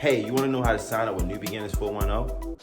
Hey, you want to know how to sign up with New Beginnings 410?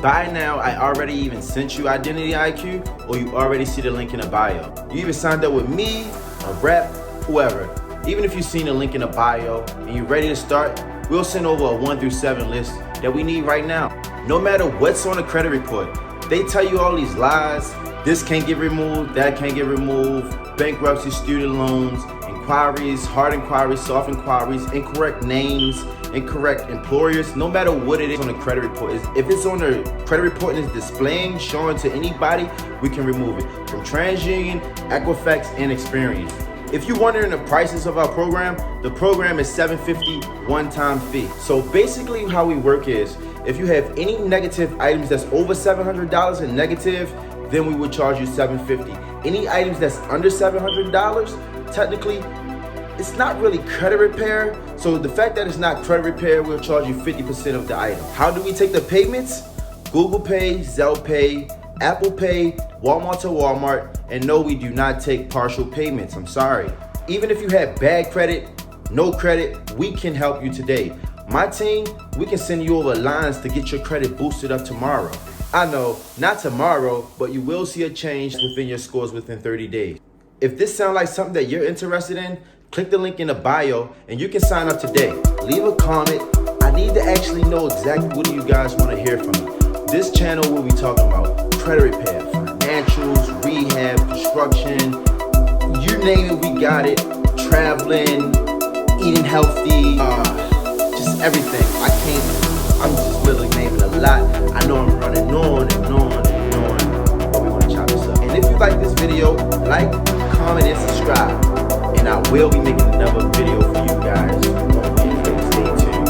By now, I already even sent you Identity IQ, or you already see the link in the bio. You even signed up with me, a rep, whoever. Even if you've seen the link in the bio and you're ready to start, we'll send over a 1 through 7 list that we need right now. No matter what's on the credit report, they tell you all these lies. This can't get removed, that can't get removed, bankruptcy, student loans, inquiries, hard inquiries, soft inquiries, incorrect names, incorrect employers. No matter what it is on the credit report, if it's on the credit report and it's displaying, showing to anybody, we can remove it. From TransUnion, Equifax, and Experian. If you're wondering the prices of our program, the program is $750 one-time fee. So basically how we work is, if you have any negative items that's over $700 in negative, then we would charge you $750. Any items that's under $700, technically, it's not really credit repair. So the fact that it's not credit repair, we'll charge you 50% of the item. How do we take the payments? Google Pay, Zelle Pay, Apple Pay, Walmart to Walmart, and no, we do not take partial payments. I'm sorry. Even if you have bad credit, no credit, we can help you today. My team, we can send you over lines to get your credit boosted up tomorrow. I know, not tomorrow, but you will see a change within your scores within 30 days. If this sounds like something that you're interested in, click the link in the bio and you can sign up today. Leave a comment. I need to actually know exactly what do you guys want to hear from me. This channel will be talking about credit repair, financials, rehab, construction, you name it, we got it. Traveling, eating healthy, just everything. I'm just literally naming a lot. I know I'm running on and on and on, but we want to chop this up. And if you like this video, like, comment, and subscribe. And I will be making another video